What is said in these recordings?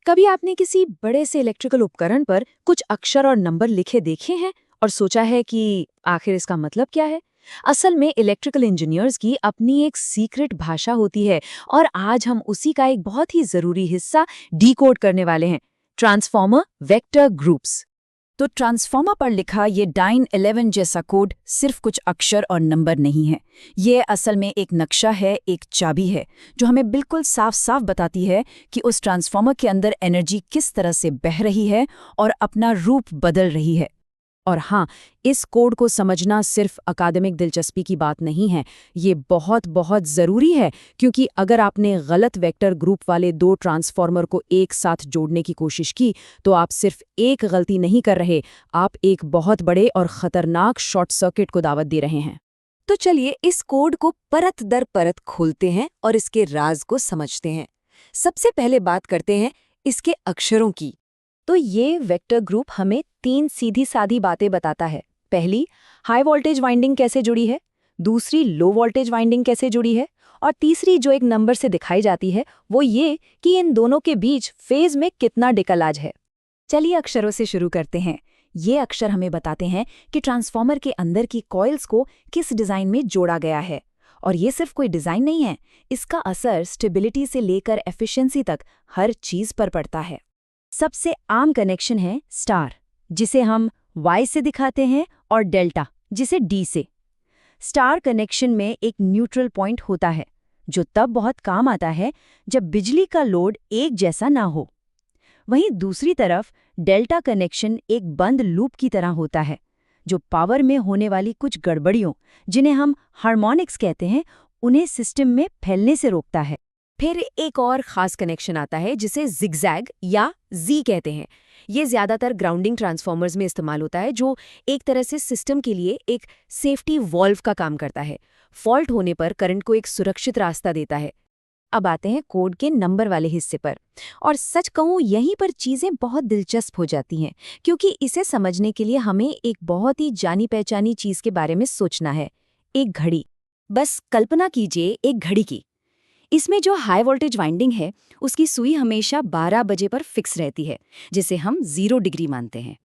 कभी आपने किसी बड़े से इलेक्ट्रिकल उपकरण पर कुछ अक्षर और नंबर लिखे देखे हैं और सोचा है कि आखिर इसका मतलब क्या है? असल में इलेक्ट्रिकल इंजीनियर्स की अपनी एक सीक्रेट भाषा होती है और आज हम उसी का एक बहुत ही जरूरी हिस्सा डीकोड करने वाले हैं। Transformer vector groups. तो ट्रांसफॉर्मर पर लिखा ये डाइन 11 जैसा कोड सिर्फ कुछ अक्षर और नंबर नहीं है। ये असल में एक नक्शा है, एक चाबी है, जो हमें बिल्कुल साफ साफ बताती है कि उस ट्रांसफॉर्मर के अंदर एनर्जी किस तरह से बह रही है और अपना रूप बदल रही है। और हाँ, इस कोड को समझना सिर्फ अकादमिक दिलचस्पी की बात नहीं है, ये बहुत बहुत ज़रूरी है, क्योंकि अगर आपने गलत वेक्टर ग्रुप वाले दो ट्रांसफॉर्मर को एक साथ जोड़ने की कोशिश की, तो आप सिर्फ एक गलती नहीं कर रहे, आप एक बहुत बड़े और ख़तरनाक शॉर्ट सर्किट को दावत दे रहे हैं। तो चलिए इस कोड को परत दर परत खोलते हैं और इसके राज को समझते हैं। सबसे पहले बात करते हैं इसके अक्षरों की। तो ये वेक्टर ग्रुप हमें तीन सीधी साधी बातें बताता है। पहली, हाई वोल्टेज वाइंडिंग कैसे जुड़ी है, दूसरी, लो वोल्टेज वाइंडिंग कैसे जुड़ी है, और तीसरी जो एक नंबर से दिखाई जाती है वो ये कि इन दोनों के बीच फेज में कितना डिकलाज है। चलिए अक्षरों से शुरू करते हैं। ये अक्षर हमें बताते हैं कि ट्रांसफॉर्मर के अंदर की कॉइल्स को किस डिज़ाइन में जोड़ा गया है। और ये सिर्फ कोई डिज़ाइन नहीं है, इसका असर स्टेबिलिटी से लेकर एफिशिएंसी तक हर चीज़ पर पड़ता है। सबसे आम कनेक्शन है स्टार, जिसे हम Y से दिखाते हैं, और डेल्टा, जिसे D से। स्टार कनेक्शन में एक न्यूट्रल पॉइंट होता है, जो तब बहुत काम आता है जब बिजली का लोड एक जैसा ना हो। वहीं दूसरी तरफ डेल्टा कनेक्शन एक बंद लूप की तरह होता है, जो पावर में होने वाली कुछ गड़बड़ियों, जिन्हें हम हार्मोनिक्स कहते हैं, उन्हें सिस्टम में फैलने से रोकता है। फिर एक और खास कनेक्शन आता है जिसे जिगजैग या जी कहते हैं। ये ज़्यादातर ग्राउंडिंग ट्रांसफॉर्मर्स में इस्तेमाल होता है, जो एक तरह से सिस्टम के लिए एक सेफ्टी वॉल्व का काम करता है। फॉल्ट होने पर करंट को एक सुरक्षित रास्ता देता है। अब आते हैं कोड के नंबर वाले हिस्से पर, और सच कहूँ यहीं पर चीज़ें बहुत दिलचस्प हो जाती हैं, क्योंकि इसे समझने के लिए हमें एक बहुत ही जानी पहचानी चीज़ के बारे में सोचना है, एक घड़ी। बस कल्पना कीजिए एक घड़ी की। इसमें जो हाई वोल्टेज वाइंडिंग है, उसकी सुई हमेशा 12 बजे पर फिक्स रहती है, जिसे हम 0 डिग्री मानते हैं।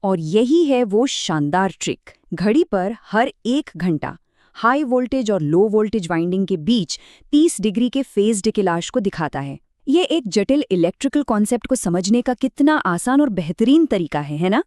और यही है वो शानदार ट्रिक। घड़ी पर हर 1 घंटा हाई वोल्टेज और लो वोल्टेज वाइंडिंग के बीच 30 डिग्री के फेज डिकेलाज को दिखाता है। ये एक जटिल इलेक्ट्रिकल कॉन्सेप्ट को समझने का कितना आसान और बेहतरीन तरीका है ना?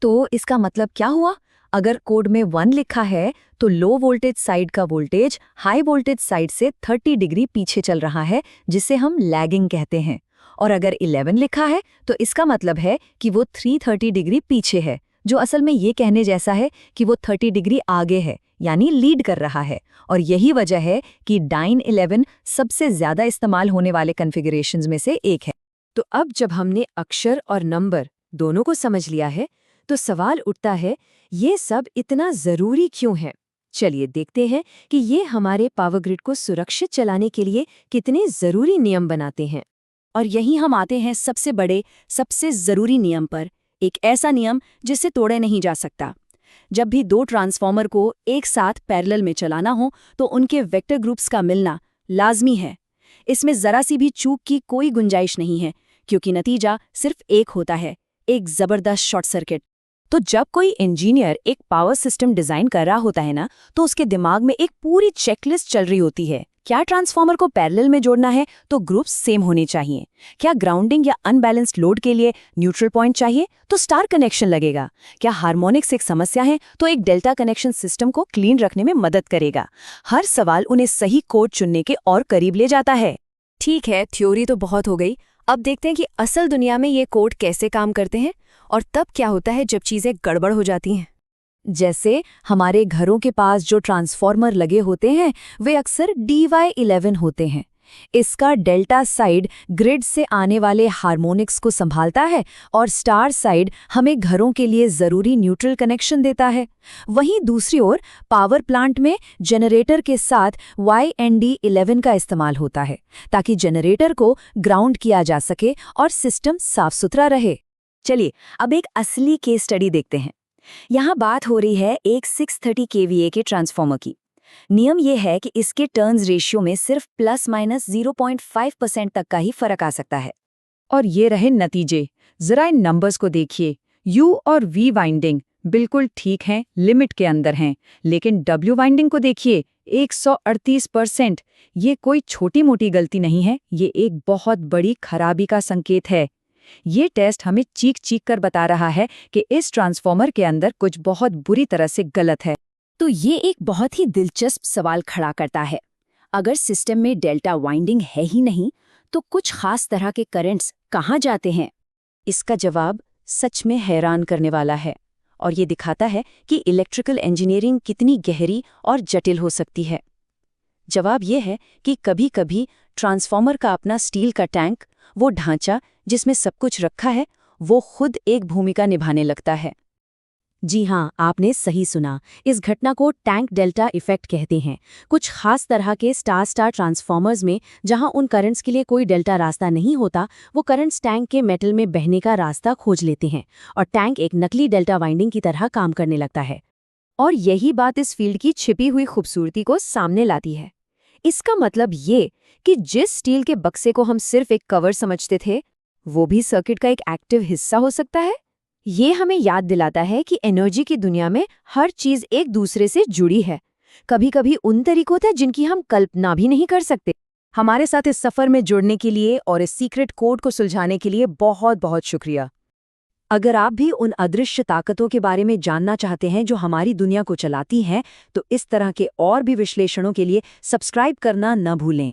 तो इसका मतलब क्या हुआ? अगर कोड में 1 लिखा है तो लो वोल्टेज साइड का वोल्टेज हाई वोल्टेज साइड से 30 डिग्री पीछे चल रहा है, जिसे हम लैगिंग कहते हैं। और अगर 11 लिखा है तो इसका मतलब है कि वो 330 डिग्री पीछे है, जो असल में ये कहने जैसा है कि वो 30 डिग्री आगे है, यानी लीड कर रहा है। और यही वजह है कि डाइन 11 सबसे ज्यादा इस्तेमाल होने वाले कॉन्फ़िगरेशंस में से एक है। तो अब जब हमने अक्षर और नंबर दोनों को समझ लिया है, तो सवाल उठता है, ये सब इतना ज़रूरी क्यों है? चलिए देखते हैं कि ये हमारे पावर ग्रिड को सुरक्षित चलाने के लिए कितने ज़रूरी नियम बनाते हैं। और यहीं हम आते हैं सबसे बड़े, सबसे ज़रूरी नियम पर, एक ऐसा नियम जिसे तोड़े नहीं जा सकता। जब भी दो ट्रांसफॉर्मर को एक साथ पैरेलल में चलाना हो, तो उनके वेक्टर ग्रुप्स का मिलना लाजमी है। इसमें ज़रा सी भी चूक की कोई गुंजाइश नहीं है, क्योंकि नतीजा सिर्फ एक होता है, एक ज़बरदस्त शॉर्ट सर्किट। तो जब कोई इंजीनियर एक पावर सिस्टम डिज़ाइन कर रहा होता है ना, तो उसके दिमाग में एक पूरी चेकलिस्ट चल रही होती है। क्या ट्रांसफॉर्मर को पैरेलल में जोड़ना है तो ग्रुप्स सेम होने चाहिए? क्या ग्राउंडिंग या अनबैलेंस्ड लोड के लिए न्यूट्रल पॉइंट चाहिए तो स्टार कनेक्शन लगेगा? क्या हार्मोनिक्स एक समस्या है तो एक डेल्टा कनेक्शन सिस्टम को क्लीन रखने में मदद करेगा? हर सवाल उन्हें सही कोड चुनने के और करीब ले जाता है। ठीक है, थ्योरी तो बहुत हो गई। अब देखते हैं कि असल दुनिया में ये कोड कैसे काम करते हैं, और तब क्या होता है जब चीज़ें गड़बड़ हो जाती हैं। जैसे हमारे घरों के पास जो ट्रांसफॉर्मर लगे होते हैं, वे अक्सर DY11 होते हैं। इसका डेल्टा साइड ग्रिड से आने वाले हार्मोनिक्स को संभालता है और स्टार साइड हमें घरों के लिए ज़रूरी न्यूट्रल कनेक्शन देता है। वहीं दूसरी ओर पावर प्लांट में जनरेटर के साथ YND11 का इस्तेमाल होता है, ताकि जनरेटर को ग्राउंड किया जा सके और सिस्टम साफ सुथरा रहे। चलिए अब एक असली केस स्टडी देखते हैं। यहाँ बात हो रही है एक 630 kVA के ट्रांसफॉर्मर की। नियम यह है कि इसके टर्न्स रेशियो में सिर्फ ±0.5% तक का ही फर्क आ सकता है। और ये रहे नतीजे। जरा इन नंबर्स को देखिए। U और V वाइंडिंग बिल्कुल ठीक हैं, लिमिट के अंदर हैं, लेकिन W वाइंडिंग को देखिए 138%। ये कोई छोटी मोटी गलती नहीं है, ये एक बहुत बड़ी खराबी का संकेत है। ये टेस्ट हमें चीख चीख कर बता रहा है कि इस ट्रांसफॉर्मर के अंदर कुछ बहुत बुरी तरह से गलत है। तो ये एक बहुत ही दिलचस्प सवाल खड़ा करता है। अगर सिस्टम में डेल्टा वाइंडिंग है ही नहीं, तो कुछ खास तरह के करंट्स कहाँ जाते हैं? इसका जवाब सच में हैरान करने वाला है, और ये दिखाता है कि इलेक्ट्रिकल इंजीनियरिंग कितनी गहरी और जटिल हो सकती है। जवाब ये है कि कभी-कभी ट्रांसफॉर्मर का अपना स्टील का टैंक, वो ढांचा जिसमें सब कुछ रखा है, वो खुद एक भूमिका निभाने लगता है। जी हाँ, आपने सही सुना। इस घटना को टैंक डेल्टा इफेक्ट कहते हैं। कुछ खास तरह के स्टार स्टार ट्रांसफॉर्मर्स में जहां उन करंट्स के लिए कोई डेल्टा रास्ता नहीं होता, वो करंट्स टैंक के मेटल में बहने का रास्ता खोज लेते हैं और टैंक एक नकली डेल्टा वाइंडिंग की तरह काम करने लगता है। और यही बात इस फील्ड की छिपी हुई खूबसूरती को सामने लाती है। इसका मतलब ये कि जिस स्टील के बक्से को हम सिर्फ एक कवर समझते थे, वो भी सर्किट का एक एक्टिव हिस्सा हो सकता है। ये हमें याद दिलाता है कि एनर्जी की दुनिया में हर चीज एक दूसरे से जुड़ी है, कभी-कभी उन तरीकों से जिनकी हम कल्पना भी नहीं कर सकते। हमारे साथ इस सफर में जुड़ने के लिए और इस सीक्रेट कोड को सुलझाने के लिए बहुत बहुत शुक्रिया। अगर आप भी उन अदृश्य ताकतों के बारे में जानना चाहते हैं जो हमारी दुनिया को चलाती हैं, तो इस तरह के और भी विश्लेषणों के लिए सब्सक्राइब करना न भूलें।